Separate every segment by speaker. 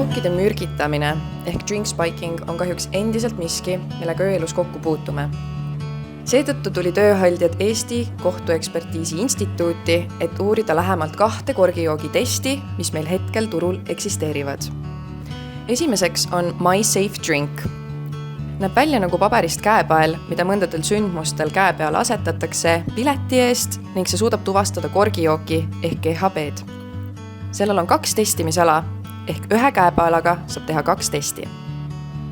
Speaker 1: Jookide mürgitamine ehk drink spiking on kahjuks endiselt miski, millega ööelus kokku puutume. Seetõttu tuli tööhaldjad Eesti Kohtuekspertiisi Instituuti, et uurida lähemalt 2 korgijoogi testi, mis meil hetkel turul eksisteerivad. Esimeseks on My Safe Drink. Näeb välja nagu paberist käepael, mida mõndadel sündmustel käe peale asetatakse pileti eest ning see suudab tuvastada korgijooki ehk GHB-d. Sellel on 2 testimisala ehk 1 käepaelaga saab teha 2 testi.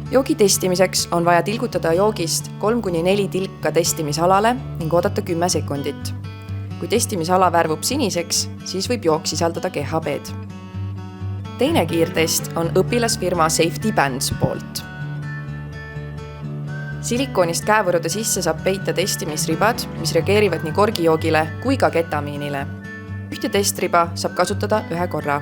Speaker 1: Joogi testimiseks on vaja tilgutada joogist 3-4 tilka testimisalale ning oodata 10 sekundit. Kui testimisala värvub siniseks, siis võib jook sisaldada GHB-d. Teine kiirtest on õpilasfirma Safety Bands poolt. Silikoonist käevõrude sisse saab peita testimisribad, mis reageerivad nii korgijoogile kui ka ketamiinile. Ühte testriba saab kasutada 1 korra.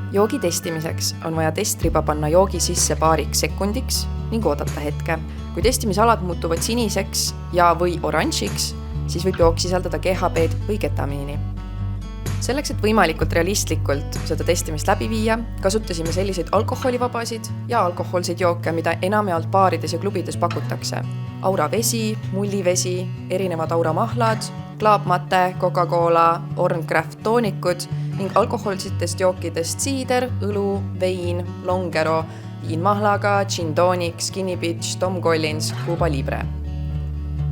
Speaker 1: Joogi testimiseks on vaja testriba panna joogi sisse paariks sekundiks ning oodata hetke. Kui testimisalad muutuvad siniseks ja või oranžiks, siis võib jook sisaldada GHB-d või ketamiini. Selleks, et võimalikult realistlikult seda testimist läbi viia, kasutasime selliseid alkoholivabasid ja alkohoolseid jooke, mida enamjaolt baarides ja klubides pakutakse. Auravesi, mullivesi, erinevad auramahlad, klaapmate, Coca-Cola, Orncraft toonikud ning alkohoolsetest jookidest siider, õlu, vein, longero, viinmahlaga, gin tonic, Skinny Bitch, Tom Collins, Cuba Libre.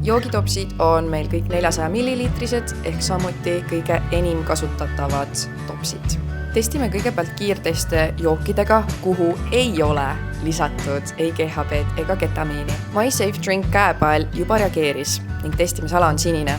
Speaker 1: Joogitopsid on meil kõik 400 milliliitrised ehk samuti kõige enim kasutatavad topsid. Testime kõigepealt kiirteste jookidega, kuhu ei ole lisatud ei GHB-d ega ketamiini. My Safe Drink käepael juba reageeris ning testimisala on sinine.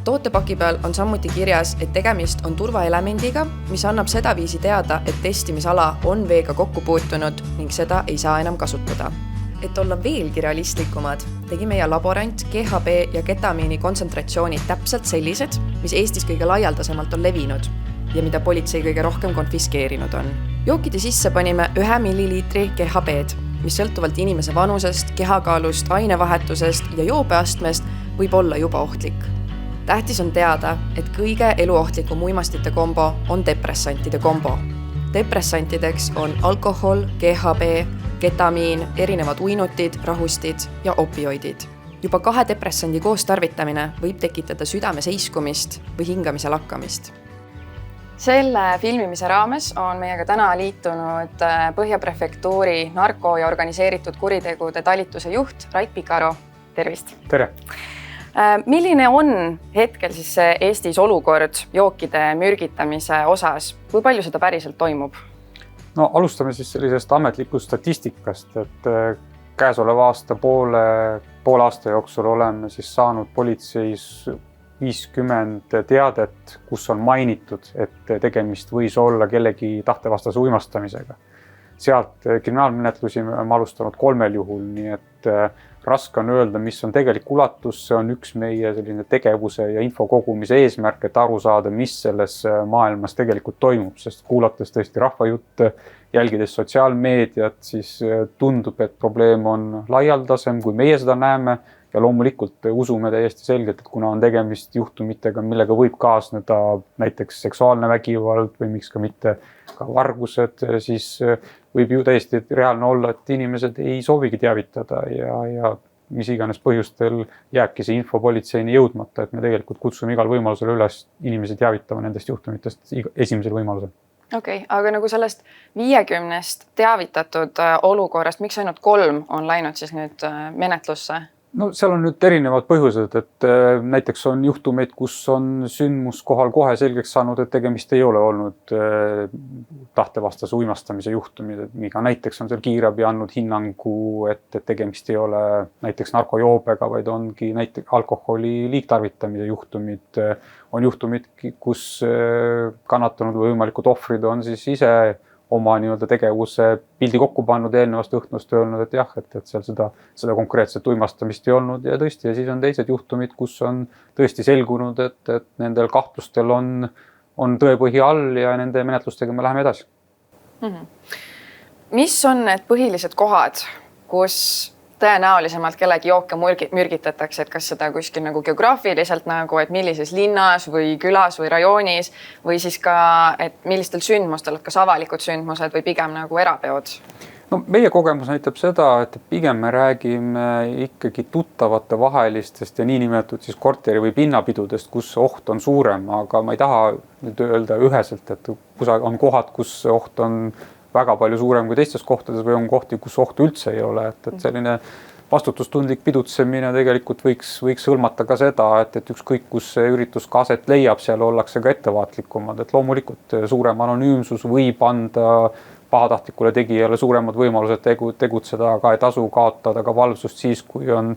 Speaker 1: Tootepaki peal on samuti kirjas, et tegemist on turvaelemendiga, mis annab sedaviisi teada, et testimisala on veega kokku puutunud ning seda ei saa enam kasutada. Et olla veelgi realistlikumad, tegi meie laborant GHB ja ketamiini kontsentratsioonid täpselt sellised, mis Eestis kõige laialdasemalt on levinud ja mida politsei kõige rohkem konfiskeerinud on. Jookide sisse panime 1 milliliitri GHB-d, mis sõltuvalt inimese vanusest, kehakaalust, ainevahetusest ja joobeastmest võib olla juba ohtlik. Tähtis on teada, et kõige eluohtlikum uimastite kombo on depressantide kombo. Depressantideks on alkohol, GHB, ketamiin, erinevad uinutid, rahustid ja opioidid. Juba 2 depressandi koos tarvitamine võib tekitada südame seiskumist või hingamise lakkamist. Selle filmimise raames on meiega täna liitunud Põhja prefektuuri narko- ja organiseeritud kuritegude talituse juht Rait Pikaro. Tervist!
Speaker 2: Tere!
Speaker 1: Milline on hetkel siis Eestis olukord jookide mürgitamise osas? Kui palju seda päriselt toimub?
Speaker 2: No alustame siis sellisest ametlikust statistikast, et käesoleva aasta poole aasta jooksul oleme siis saanud politseis 50 teadet, kus on mainitud, et tegemist võis olla kellegi tahtevastase uimastamisega. Sealt kriminaalmenetlusi me oleme alustanud 3 juhul, nii et raske on öelda, mis on tegelik ulatus. See on üks meie selline tegevuse ja info kogumise eesmärk, et aru saada, mis selles maailmas tegelikult toimub, sest kuulates tõesti rahvajutte, jälgides sotsiaalmeediat, siis tundub, et probleem on laialdasem, kui meie seda näeme. Ja loomulikult usume täiesti selgelt, et kuna on tegemist juhtumitega, millega võib kaasneda näiteks seksuaalne vägivald või miks ka mitte ka vargused, siis võib ju täiesti reaalne olla, et inimesed ei soovigi teavitada ja mis iganes põhjustel jääbki see info politseini jõudmata, et me tegelikult kutsume igal võimalusel üles inimesi teavitama nendest juhtumitest esimesel võimalusel.
Speaker 1: Okei, aga nagu sellest 50 teavitatud olukorrast, miks ainult 3 on läinud siis nüüd menetlusse?
Speaker 2: No seal on nüüd erinevad põhjused, et näiteks on juhtumeid, kus on sündmus kohal kohe selgeks saanud, et tegemist ei ole olnud tahtevastase uimastamise juhtumid, miga näiteks on seal kiirabi andnud hinnangu, et tegemist ei ole näiteks narkojoobega, vaid ongi näiteks alkoholi liigtarvitamise juhtumid. On juhtumid, kus kannatanud või võimalikud ohvrid on siis ise oma tegevuse pildi kokku pannud eelnevast õhtust öelnud, et jah, et seal seda konkreetset uimastamist ei olnud ja tõesti, ja siis on teised juhtumid, kus on tõesti selgunud, et nendel kahtlustel on tõepõhi all ja nende menetlustega me läheme edasi.
Speaker 1: Mis on need põhilised kohad, kus tõenäolisemalt kellegi jooke mürgitatakse, et kas seda kuskil nagu geograafiliselt nagu, et millises linnas või külas või rajoonis või siis ka, et millistel sündmustel, kas avalikud sündmused või pigem nagu erapeod?
Speaker 2: No meie kogemus näitab seda, et pigem me räägime ikkagi tuttavate vahelistest ja niinimetatud siis korteri või pinnapidudest, kus oht on suurem, aga ma ei taha nüüd öelda üheselt, et on kohad, kus oht on väga palju suurem kui teistes kohtades või on kohti, kus ohtu üldse ei ole, et selline vastutustundlik pidutsemine tegelikult võiks hõlmata ka seda, et ükskõik, kus see üritus ka aset leiab, seal ollakse ka ettevaatlikumad, et loomulikult suurem anonüümsus võib anda pahatahtlikule tegijale suuremad võimalused tegutseda, aga ei tasu kaotada ka valvsust siis, kui on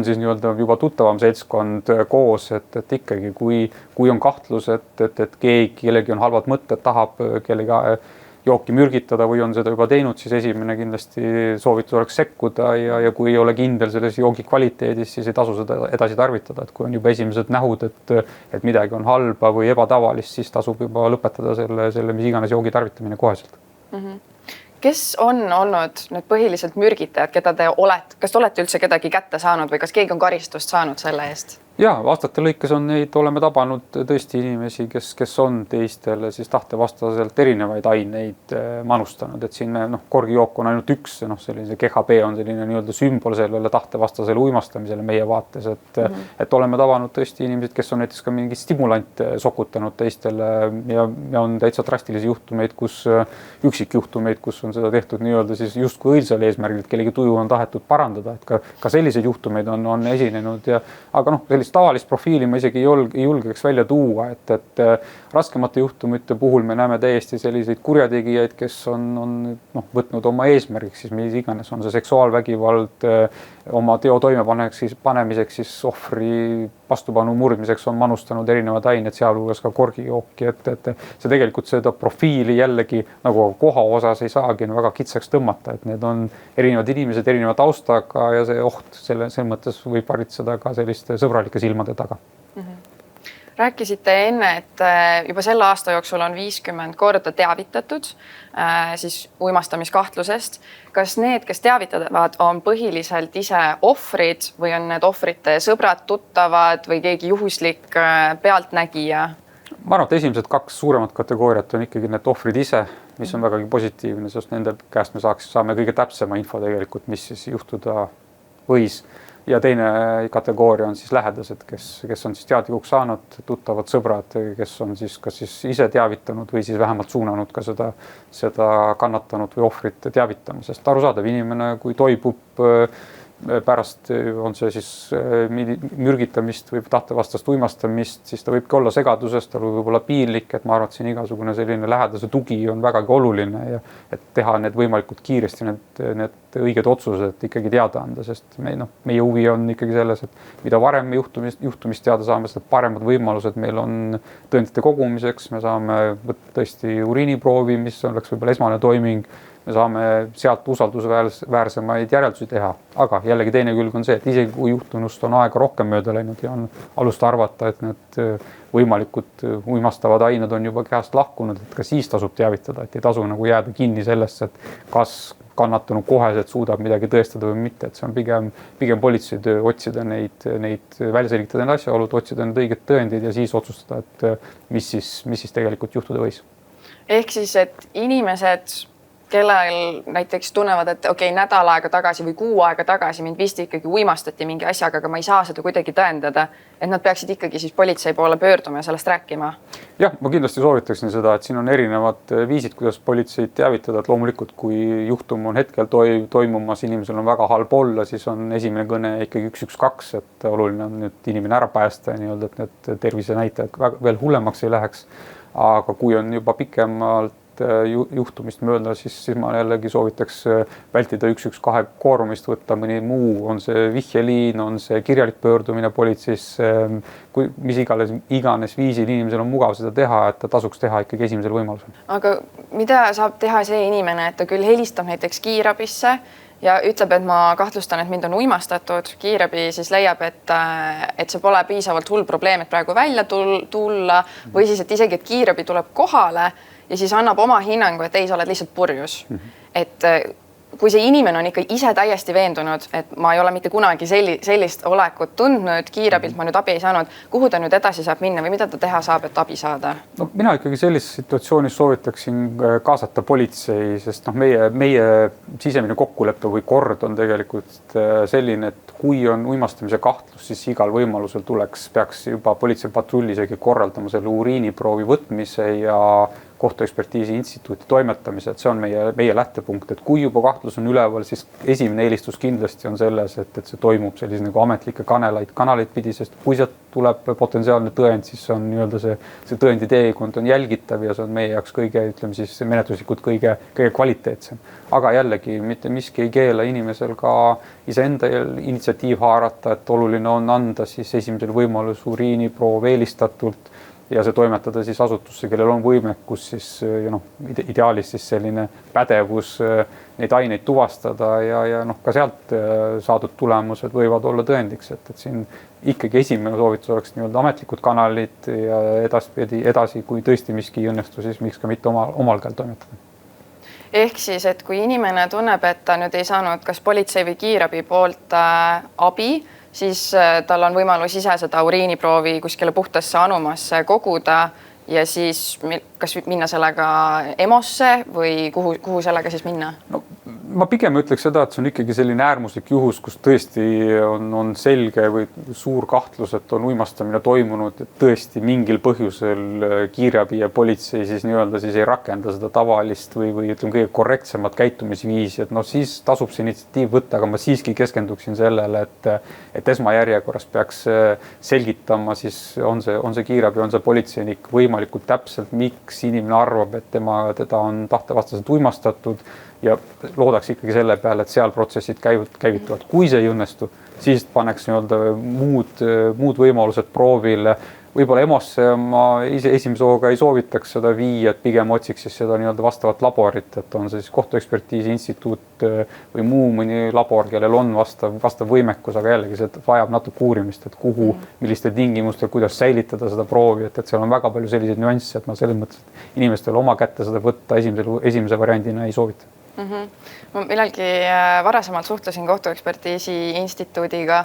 Speaker 2: siis nii-öelda juba tuttavam seltskond koos, et ikkagi, kui on kahtlus, et kellegi on halvad mõtted, tahab kellegi jooki mürgitada või on seda juba teinud, siis esimene kindlasti soovitus oleks sekkuda ja kui ei ole kindel selles joogi kvaliteedis, siis ei tasu seda edasi tarvitada, et kui on juba esimesed nähud, et midagi on halba või ebatavalist, siis tasub juba lõpetada selle mis iganes joogi tarvitamine koheselt.
Speaker 1: Kes on olnud need põhiliselt mürgitajad, kas te olete üldse kedagi kätte saanud või kas keegi on karistust saanud selle eest?
Speaker 2: Ja aastate lõikes on oleme tabanud tõesti inimesi, kes on teistele siis tahtevastaselt erinevaid aineid manustanud, et siin korgijook on ainult üks, selline GHB on selline nii-öelda sümbol sellele tahtevastasele uimastamisele meie vaates, et oleme tabanud tõesti inimesed, kes on näiteks ka mingi stimulant sokutanud teistele ja on täitsa drastilisi juhtumeid, üksikjuhtumeid, kus on seda tehtud nii-öelda siis justkui õilsal eesmärgil, et kellegi tuju on tahetud parandada, et ka selliseid juhtumeid on esinenud aga tavalist profiili ma isegi ei julgeks välja tuua, et raskemate juhtumite puhul me näeme täiesti selliseid kurjategijaid, kes on võtnud oma eesmärgiks siis mis iganes, on see seksuaalvägivald oma teo toimepanemiseks siis ohvri vastupanu murdmiseks on manustanud erinevad ained, sealhulgas ka korgijooki, et see tegelikult seda profiili jällegi nagu koha osas ei saagi väga kitsaks tõmmata, et need on erinevad inimesed, erineva taustaga ja see oht selles mõttes võib varitseda ka selliste sõbralike silmade taga.
Speaker 1: Rääkisite enne, et juba selle aasta jooksul on 50 korda teavitatud siis uimastamiskahtlusest. Kas need, kes teavitavad, on põhiliselt ise ohvrid või on need ohvrite sõbrad, tuttavad või keegi juhuslik pealtnägija?
Speaker 2: Ma arvan, et esimesed 2 suuremat kategooriat on ikkagi need ohvrid ise, mis on vägagi positiivne, sest nende käest me saame kõige täpsema info tegelikult, mis siis juhtuda võis. Ja teine kategooria on siis lähedased, kes on siis teadlikuks saanud, tuttavad sõbrad, kes on siis kas siis ise teavitanud või siis vähemalt suunanud ka seda kannatanud või ohvrit teavitamisest. Arusaadav inimene, kui toibub pärast on see siis mürgitamist või tahtevastast uimastamist, siis ta võibki olla segadusest, ta võib olla piinlik, et ma arvan, et siin igasugune selline lähedase tugi on vägagi oluline ja et teha need võimalikult kiiresti need õiged otsused ikkagi teada anda, sest meie huvi on ikkagi selles, et mida varem juhtumist teada saame, seda paremad võimalused meil on tõendite kogumiseks, me saame võtta tõesti uriiniproovi, mis oleks võib-olla esmane toiming, me saame sealt usaldusväärsemaid järeldusi teha, aga jällegi teine külg on see, et isegi kui juhtunust on aega rohkem mööda läinud ja on alust arvata, et need võimalikud uimastavad ained on juba kehast lahkunud, et ka siis tasub teavitada, et ei tasu nagu jääda kinni sellesse, et kas kannatanu koheselt suudab midagi tõestada või mitte, et see on pigem politsei töö otsida neid välja selgitada need asjaolud, otsida need õiged tõendid ja siis otsustada, et mis siis tegelikult juhtuda võis.
Speaker 1: Ehk siis, et inimesed kellel näiteks tunnevad, et nädal aega tagasi või kuu aega tagasi mind vist ikkagi uimastati mingi asjaga, aga ma ei saa seda kuidagi tõendada, et nad peaksid ikkagi siis politsei poole pöörduma ja sellest rääkima.
Speaker 2: Jah, ma kindlasti soovitaksin seda, et siin on erinevad viisid, kuidas politseid teavitada, et loomulikult, kui juhtum on hetkel toimumas, inimesel on väga halb olla, siis on esimene kõne ikkagi 112, et oluline on nüüd inimene ära päästa ja nii-öelda, et need tervisenäitajad veel hullemaks ei läheks. Aga kui on juba pikemalt juhtumist mööda, siis ma jällegi soovitaks vältida 112 koorumist, võtta mõni muu, on see vihjeliin, on see kirjalik pöördumine politseisse, mis iganes viisil inimesel on mugav seda teha, et ta tasuks teha ikkagi esimesel võimalusel. Aga
Speaker 1: mida saab teha see inimene, et ta küll helistab näiteks kiirabisse ja ütleb, et ma kahtlustan, et mind on uimastatud, kiirabi siis leiab, et see pole piisavalt hull probleem, et praegu välja tulla või siis, et isegi, et kiirabi tuleb kohale ja siis annab oma hinnangu, et ei, sa oled lihtsalt purjus. Et kui see inimene on ikka ise täiesti veendunud, et ma ei ole mitte kunagi sellist olekut tundnud, kiirabilt ma nüüd abi ei saanud, kuhu ta nüüd edasi saab minna või mida ta teha saab, et abi saada?
Speaker 2: No, mina ikkagi sellises situatsioonis soovitaksin kaasata politsei, sest meie sisemine kokkulepe või kord on tegelikult selline, et kui on uimastamise kahtlus, siis igal võimalusel peaks juba politseipatrulli isegi korraldama selle uriiniproovi võtmise ja kohtuekspertiisi instituuti toimetamise, et see on meie lähtepunkt, et kui juba kahtlus on üleval, siis esimene eelistus kindlasti on selles, et see toimub sellise nagu ametlikke kanaleid pidi, sest kui sealt tuleb potentsiaalne tõend, siis on nii-öelda see tõendi teekond on jälgitav ja see on meie jaoks menetluslikult kõige kvaliteetsem. Aga jällegi mitte miski ei keela inimesel ka iseenda initsiatiiv haarata, et oluline on anda siis esimesel võimalus uriiniproov eelistatult ja see toimetada siis asutusse, kellel on võimekus siis ideaalis siis selline pädevus neid aineid tuvastada ja ka sealt saadud tulemused võivad olla tõendiks, et siin ikkagi esimene soovitus oleks nii-öelda ametlikud kanalid ja edasi, kui tõesti miski ei õnnestu, siis miks ka mitte omal käel toimetada.
Speaker 1: Ehk siis, et kui inimene tunneb, et ta nüüd ei saanud kas politsei või kiirabi poolt abi, siis tal on võimalus ise seda uriiniproovi kuskile puhtasse anumasse koguda ja siis kas minna sellega EMO-sse või kuhu sellega siis minna? No,
Speaker 2: ma pigem ütleks seda, et see on ikkagi selline äärmuslik juhus, kus tõesti on selge või suur kahtlus, et on uimastamine toimunud, et tõesti mingil põhjusel kiirabi ja politsei siis nii-öelda siis ei rakenda seda tavalist või ütleme kõige korrektsemat käitumisviisi, et siis tasub see initsiatiiv võtta, aga ma siiski keskenduksin sellele, et esmajärjekorras peaks selgitama siis on see kiirabi, on see politseinik võimalikult täpselt, miks inimene arvab, et teda on tahtevastaselt uimastatud ja loodaks ikkagi selle peale, et seal protsessid käivituvad. Kui see ei õnnestu, siis paneks muud võimalused proovile. Võib-olla EMO-sse ma esimese hooga ei soovitaks seda viia, et pigem otsiks siis seda nii-öelda vastavat laborit, et on see siis kohtuekspertiisi instituut või mõni labor, kellel on vastav võimekus, aga jällegi see vajab natuke uurimist, et kuhu, millistel tingimustel, kuidas säilitada seda proovi, et seal on väga palju selliseid nüansse, et ma selles mõttes, et inimestel oma kätte seda võtta esimese variandina ei soovita.
Speaker 1: Ma millalgi varasemalt suhtlesin kohtuekspertiisi instituudiga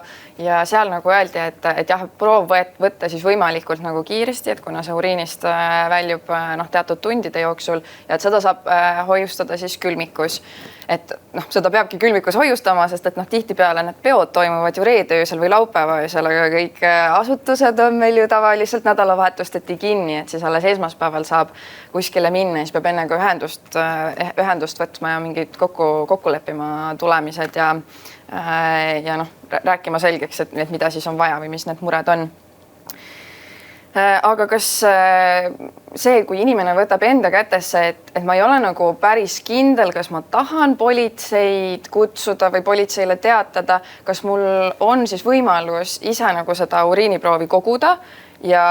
Speaker 1: ja seal nagu öeldi, et jah, proov võtta siis võimalikult nagu kiiresti, et kuna see uriinist väljub teatud tundide jooksul ja et seda saab hoiustada siis külmikus. Et seda peabki külmikus hoiustama, sest et tihtipeale need peod toimuvad ju reedeöösel või laupäevaöösel, aga kõik asutused on meil ju tavaliselt nädalavahetusteti kinni, et siis alles esmaspäeval saab kuskile minna, siis peab enne ka ühendust võtma ja mingid kokku leppima tulemised ja rääkima selgeks, et mida siis on vaja või mis need mured on. Aga kas see, kui inimene võtab enda kätesse, et ma ei ole nagu päris kindel, kas ma tahan politseid kutsuda või politseile teatada, kas mul on siis võimalus ise nagu seda uriiniproovi koguda ja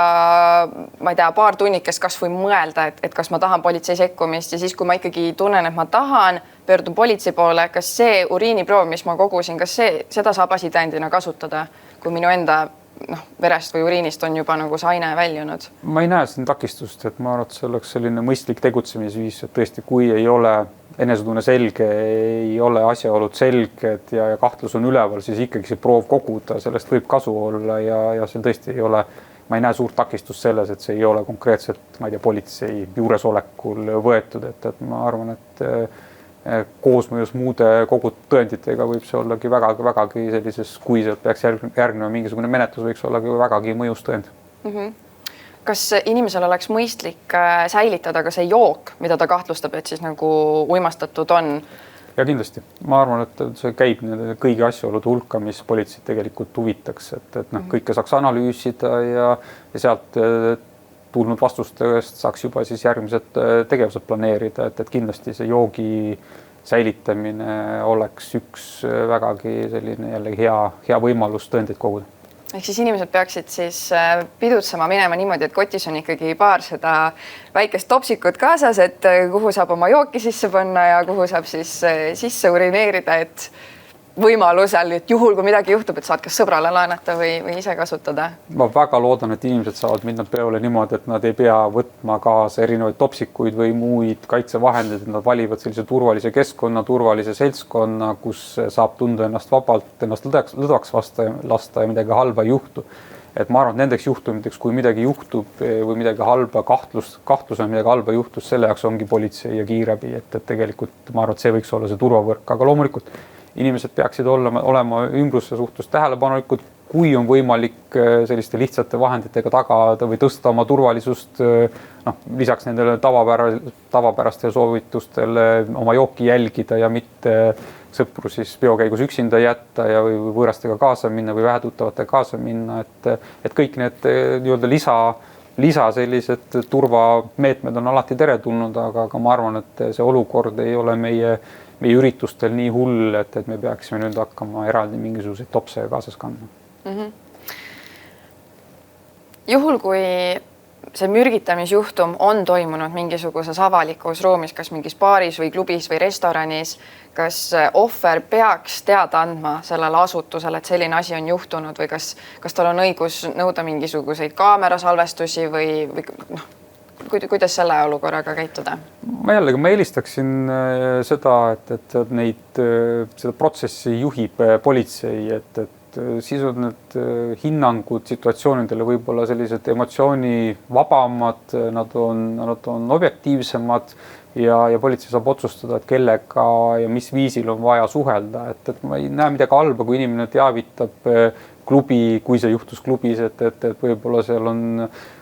Speaker 1: ma ei tea, paar tunnikest kas või mõelda, et kas ma tahan politsei sekkumist ja siis, kui ma ikkagi tunnen, et ma tahan, pöördun politsei poole, kas see uriiniproov, mis ma kogusin, kas seda saab asitõendina kasutada, kui minu enda verest või uriinist on juba nagu see aine väljunud?
Speaker 2: Ma ei näe siin takistust, et ma arvan, et see oleks selline mõistlik tegutsemisviis, et tõesti, kui ei ole enesetunne selge, ei ole asjaolud selged ja kahtlus on üleval, siis ikkagi see proov koguda, sellest võib kasu olla ja see tõesti ei ole, ma ei näe suurt takistust selles, et see ei ole konkreetselt, ma ei tea, politsei juuresolekul võetud, et ma arvan, et koosmõjus muude kogutud tõenditega võib see ollagi vägagi sellises, kui sealt peaks järgnema mingisugune menetlus, võiks ollagi vägagi mõjus tõend.
Speaker 1: Kas inimesel oleks mõistlik säilitada ka see jook, mida ta kahtlustab, et siis nagu uimastatud on?
Speaker 2: Ja kindlasti. Ma arvan, et see käib kõigi asjaolude hulka, mis politseid tegelikult huvitaks, et kõike saaks analüüsida ja sealt tulnud vastustest saaks juba siis järgmised tegevused planeerida, et kindlasti see joogi säilitamine oleks üks vägagi selline jällegi hea võimalus tõendeid koguda.
Speaker 1: Ehk siis inimesed peaksid siis pidutsema minema niimoodi, et kotis on ikkagi paar seda väikest topsikut kaasas, et kuhu saab oma jooki sisse panna ja kuhu saab siis sisse urineerida, et võimalusel, et juhul kui midagi juhtub, et saad kas sõbrale laenata või ise kasutada?
Speaker 2: Ma väga loodan, et inimesed saavad minna peole niimoodi, et nad ei pea võtma kaasa erinevaid topsikuid või muid kaitsevahendeid, et nad valivad sellise turvalise keskkonna, turvalise seltskonna, kus saab tunda ennast vabalt, ennast lõdvaks lasta ja midagi halba ei juhtu. Et ma arvan, et nendeks juhtumiteks, kui midagi juhtub või midagi halba, kahtlus on midagi halba juhtus, selle jaoks ongi politsei ja kiirabi, et tegelikult ma arvan, et see võiks olla see turvavõrk, aga loomulikult inimesed peaksid olema ümbruse suhtes tähelepanelikud, kui on võimalik selliste lihtsate vahenditega tagada või tõsta oma turvalisust, lisaks nendele tavapärastele soovitustele oma jooki jälgida ja mitte sõpru siis peokäigus üksinda jätta ja või võõrastega kaasa minna või vähetuttavatega kaasa minna, et kõik need nii-öelda lisa sellised turvameetmed on alati teretulnud, aga ma arvan, et see olukord ei ole meie üritustel nii hull, et me peaksime nüüd hakkama eraldi mingisuguseid topse kaasas kandma.
Speaker 1: Juhul, kui see mürgitamisjuhtum on toimunud mingisuguses avalikus ruumis, kas mingis baaris või klubis või restoranis, kas ohver peaks teada andma sellele asutusele, et selline asi on juhtunud või kas tal on õigus nõuda mingisuguseid kaamerasalvestusi või kuidas selle olukorraga käituda?
Speaker 2: Ma eelistaksin seda, et seda protsessi juhib politsei, et siis on need hinnangud situatsioonidele võib-olla sellised emotsioonivabamad, nad on objektiivsemad ja politsei saab otsustada, et kellega ja mis viisil on vaja suhelda, et ma ei näe midagi halba, kui inimene teavitab klubi, kui see juhtus klubis, et võib-olla seal on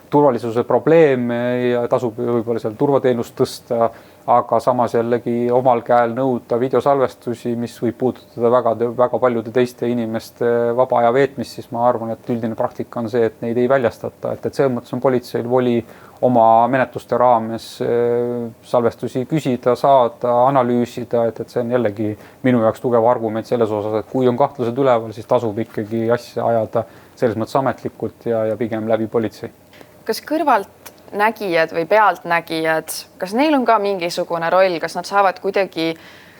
Speaker 2: turvalisuse probleeme ja tasub võib-olla seal turvateenust tõsta, aga samas jällegi omal käel nõuda videosalvestusi, mis võib puudutada väga paljude teiste inimeste vaba aja veetmist, siis ma arvan, et üldine praktika on see, et neid ei väljastata, et selles mõttes on politseil voli oma menetluste raames salvestusi küsida, saada, analüüsida, et see on jällegi minu jaoks tugev argument selles osas, et kui on kahtlused üleval, siis tasub ikkagi asja ajada selles mõttes ametlikult ja pigem läbi politsei.
Speaker 1: Kas kõrvaltnägijad või pealtnägijad, kas neil on ka mingisugune roll, kas nad saavad kuidagi,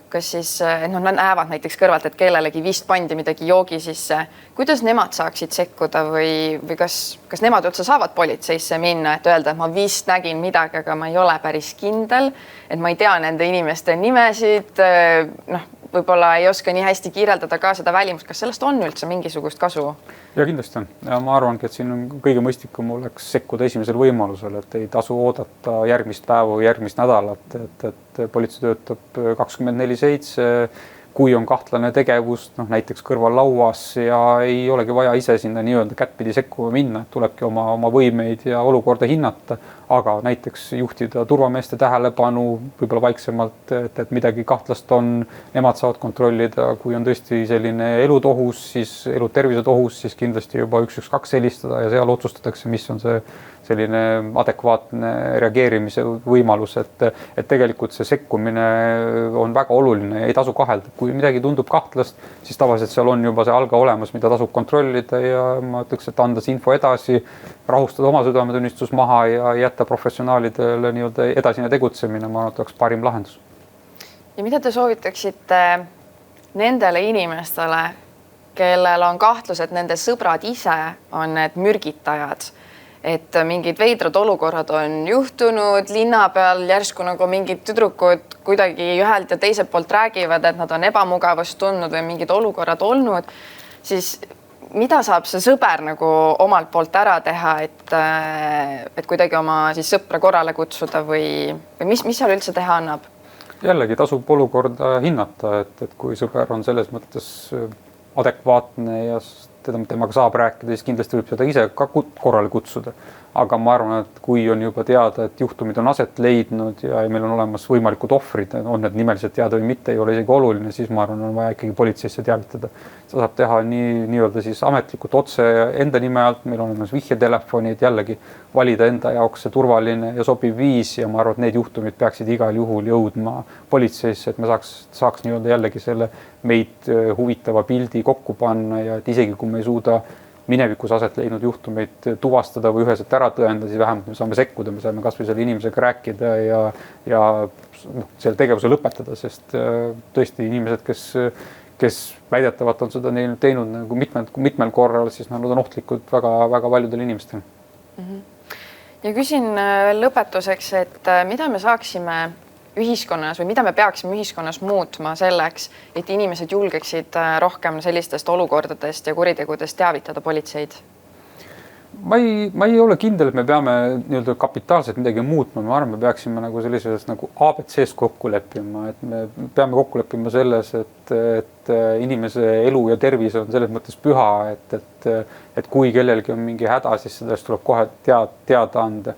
Speaker 1: kas siis nad näevad näiteks kõrvalt, et kellelegi vist pandi midagi joogi sisse, kuidas nemad saaksid sekkuda või kas nemad üldse saavad politseisse minna, et öelda, et ma vist nägin midagi, aga ma ei ole päris kindel, et ma ei tea nende inimeste nimesid, võib-olla ei oska nii hästi kirjeldada ka seda välimust, kas sellest on üldse mingisugust kasu?
Speaker 2: Ja kindlasti on. Ja ma arvangi, et siin on kõige mõistlikum oleks sekkuda esimesel võimalusel, et ei tasu oodata järgmist päeva või järgmist nädalat, et politsei töötab 24/7, kui on kahtlane tegevus, näiteks kõrvallauas ja ei olegi vaja ise sinna nii-öelda kättpidi sekkuma minna, et tulebki oma võimeid ja olukorda hinnata, aga näiteks juhtida turvameeste tähelepanu võib-olla vaiksemalt, et midagi kahtlast on, nemad saavad kontrollida, kui on tõesti selline elutohus, siis elutervisetohus, siis kindlasti juba 112 helistada ja seal otsustatakse, mis on see selline adekvaatne reageerimise võimalus, et tegelikult see sekkumine on väga oluline ja ei tasu kahelda. Kui midagi tundub kahtlast, siis tavaliselt seal on juba see alga olemas, mida tasub kontrollida ja ma ütleks, et anda see info edasi, rahustada oma südametunnistus maha ja jätta professionaalidele nii-öelda edasine tegutsemine, ma arvan, et oleks parim lahendus.
Speaker 1: Ja mida te soovitaksite nendele inimestele, kellel on kahtlus, et nende sõbrad ise on need mürgitajad, et mingid veidrad olukorrad on juhtunud linna peal, järsku nagu mingid tüdrukud kuidagi ühelt ja teiselt poolt räägivad, et nad on ebamugavust tundnud või mingid olukorrad olnud, siis mida saab see sõber nagu omalt poolt ära teha, et kuidagi oma siis sõpra korrale kutsuda või mis seal üldse teha annab?
Speaker 2: Jällegi tasub olukorda hinnata, et kui sõber on selles mõttes adekvaatne ja temaga saab rääkida, siis kindlasti võib seda ise ka korrale kutsuda. Aga ma arvan, et kui on juba teada, et juhtumid on aset leidnud ja meil on olemas võimalikud ohvrid, on need nimeliselt teada või mitte, ei ole isegi oluline, siis ma arvan, on vaja ikkagi politseisse teavitada. Seda saab teha nii-öelda siis ametlikult otse enda nime alt, meil on olemas vihjetelefonid, jällegi valida enda jaoks see turvaline ja sobiv viis ja ma arvan, et need juhtumid peaksid igal juhul jõudma politseisse, et me saaks nii-öelda jällegi selle meid huvitava pildi kokku panna ja et isegi kui me ei suuda minevikus aset leidnud juhtumeid tuvastada või üheselt ära tõenda, siis vähemalt me saame sekkuda, me saame kas või selle inimesega rääkida ja selle tegevuse lõpetada, sest tõesti inimesed, kes väidetavalt on seda teinud nagu mitmel korral, siis nad on ohtlikud väga paljudele inimestele.
Speaker 1: Ja küsin lõpetuseks, et mida me saaksime ühiskonnas või mida me peaksime ühiskonnas muutma selleks, et inimesed julgeksid rohkem sellistest olukordadest ja kuritegudest teavitada politseid?
Speaker 2: Ma ei ole kindel, et me peame nii-öelda kapitaalselt midagi muutma. Ma arvan, me peaksime nagu sellises nagu ABC-s kokku leppima, et me peame kokku leppima selles, et inimese elu ja tervis on selles mõttes püha, et kui kellelgi on mingi häda, siis sellest tuleb kohe teada anda.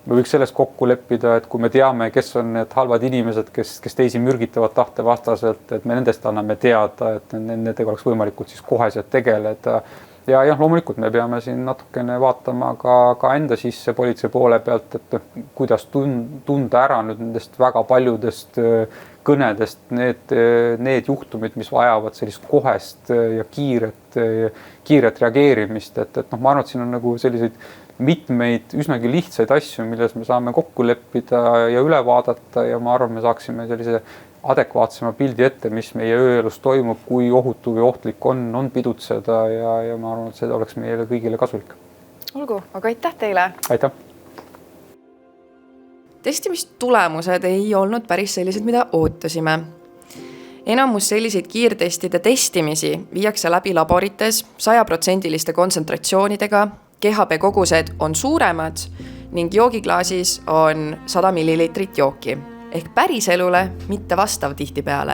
Speaker 2: Me võiks sellest kokku leppida, et kui me teame, kes on need halvad inimesed, kes teisi mürgitavad tahtevastaselt, et me nendest anname teada, et nendega oleks võimalikult siis koheselt tegeleda. Ja loomulikult me peame siin natukene vaatama ka enda sisse politsei poole pealt, et kuidas tunda ära nüüd nendest väga paljudest kõnedest need juhtumid, mis vajavad sellist kohest ja kiiret reageerimist. Ma arvan, et siin on nagu selliseid mitmeid üsnagi lihtsaid asju, milles me saame kokku leppida ja üle vaadata ja ma arvan, me saaksime sellise adekvaatsema pildi ette, mis meie ööelus toimub, kui ohutu või ohtlik on pidutseda ja ma arvan, et see oleks meile kõigile kasulik.
Speaker 1: Olgu, aga aitäh teile!
Speaker 2: Aitäh!
Speaker 1: Testimistulemused ei olnud päris sellised, mida ootasime. Enamus selliseid kiirtestide testimisi viiakse läbi laborites 100% kontsentratsioonidega, GHB kogused on suuremad ning joogiklaasis on 100 millilitrit jooki ehk päriselule mitte vastav tihtipeale.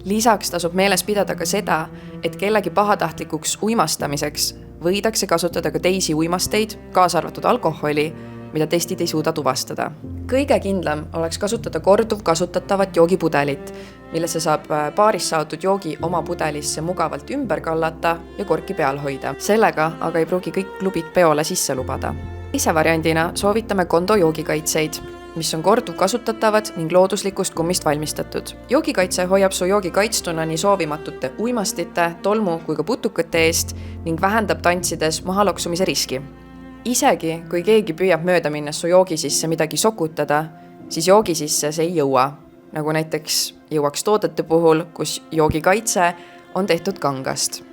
Speaker 1: Lisaks tasub meeles pidada ka seda, et kellegi pahatahtlikuks uimastamiseks võidakse kasutada ka teisi uimasteid, kaasa arvatud alkoholi, mida testid ei suuda tuvastada. Kõige kindlam oleks kasutada korduvkasutatavat joogipudelit, millesse saab paarist saadud joogi oma pudelisse mugavalt ümber kallata ja korki peal hoida. Sellega aga ei pruugi kõik klubid peole sisse lubada. Teise variandina soovitame Kondo joogikaitseid, mis on korduvkasutatavad ning looduslikust kummist valmistatud. Joogikaitse hoiab su joogi kaitstuna nii soovimatute uimastite, tolmu kui ka putukate eest ning vähendab tantsides mahaloksumise riski. Isegi kui keegi püüab mööda minnes su joogi sisse midagi sokutada, siis joogi sisse see ei jõua, nagu näiteks jõuaks toodete puhul, kus joogikaitse on tehtud kangast.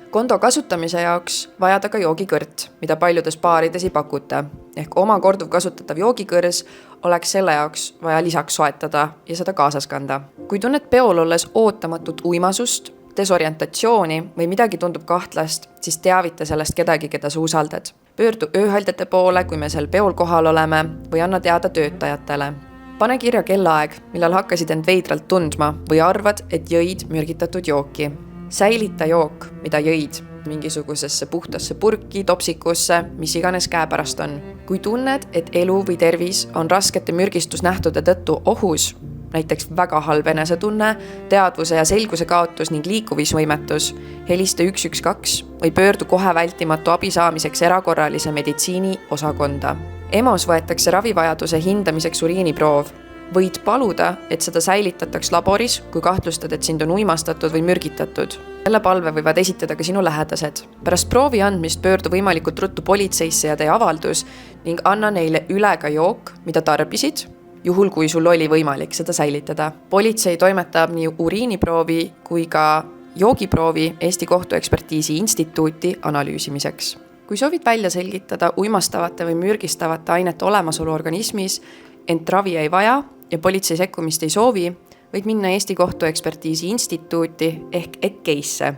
Speaker 1: Kondo kasutamise jaoks vajada ka joogikõrt, mida paljudes baarides ei pakuta, ehk oma korduvkasutatav joogikõrs oleks selle jaoks vaja lisaks soetada ja seda kaasas kanda. Kui tunned peol olles ootamatut uimasust, desorientatsiooni või midagi tundub kahtlast, siis teavita sellest kedagi, keda sa usaldad. Pöördu ööhaldjate poole, kui me seal peol kohal oleme, või anna teada töötajatele. Pane kirja kellaaeg, millal hakkasid end veidralt tundma või arvad, et jõid mürgitatud jooki. Säilita jook, mida jõid, mingisugusesse puhtasse purki, topsikusse, mis iganes käepärast on. Kui tunned, et elu või tervis on raskete mürgistusnähtude tõttu ohus, näiteks väga halb enesetunne, teadvuse ja selguse kaotus ning liikuvisvõimetus, helista 112 või pöördu kohe vältimatu abi saamiseks erakorralise meditsiini osakonda. EMOs võetakse ravivajaduse hindamiseks uriiniproov. Võid paluda, et seda säilitataks laboris, kui kahtlustad, et sind on uimastatud või mürgitatud. Selle palve võivad esitada ka sinu lähedased. Pärast proovi andmist pöördu võimalikult ruttu politseisse ja tee avaldus ning anna neile üle ka jook, mida tarbisid, juhul kui sul oli võimalik seda säilitada. Politsei toimetab nii uriiniproovi kui ka joogiproovi Eesti Kohtuekspertiisi Instituuti analüüsimiseks. Kui soovid välja selgitada uimastavate või mürgistavate ainete olemasolu organismis, ent ravi ei vaja ja politsei sekkumist ei soovi, võid minna Eesti Kohtuekspertiisi Instituuti ehk EKKEisse.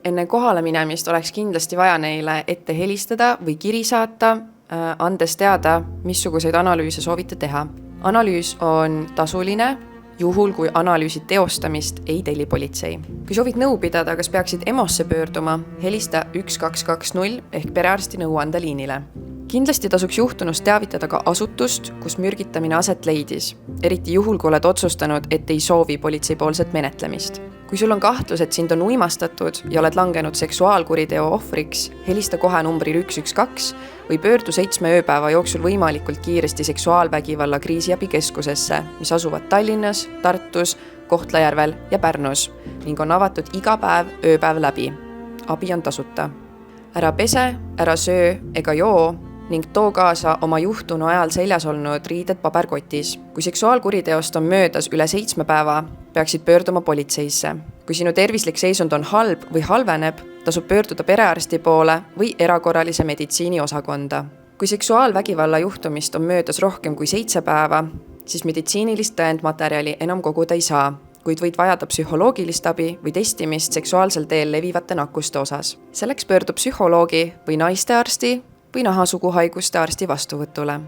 Speaker 1: Enne kohale minemist oleks kindlasti vaja neile ette helistada või kiri saata, andes teada, missuguseid analüüse soovite teha. Analüüs on tasuline, juhul kui analüüsi teostamist ei telli politsei. Kui soovid nõu pidada, kas peaksid EMOsse pöörduma, helista 1220 ehk perearsti nõuandeliinile. Kindlasti tasuks juhtunust teavitada ka asutust, kus mürgitamine aset leidis, eriti juhul, kui oled otsustanud, et ei soovi politseipoolset menetlemist. Kui sul on kahtlus, et sind on uimastatud ja oled langenud seksuaalkuriteo ohvriks, helista kohe numbril 112 või pöördu 7 ööpäeva jooksul võimalikult kiiresti seksuaalvägivalla kriisiabikeskusesse, mis asuvad Tallinnas, Tartus, Kohtla-Järvel ja Pärnus ning on avatud iga päev ööpäev läbi. Abi on tasuta. Ära pese, ära söö ega joo ning too kaasa oma juhtunu ajal seljas olnud riided paberkotis. Kui seksuaalkuriteost on möödas üle 7 päeva, peaksid pöörduma politseisse. Kui sinu tervislik seisund on halb või halveneb, tasub pöörduda perearsti poole või erakorralise meditsiini osakonda. Kui seksuaalvägivalla juhtumist on möödas rohkem kui 7 päeva, siis meditsiinilist tõendmaterjali enam koguda ei saa, kuid võid vajada psühholoogilist abi või testimist seksuaalsel teel levivate nakkuste osas. Selleks pöördub psühholoogi või naistearsti või nahasuguhaiguste arsti vastuvõtule.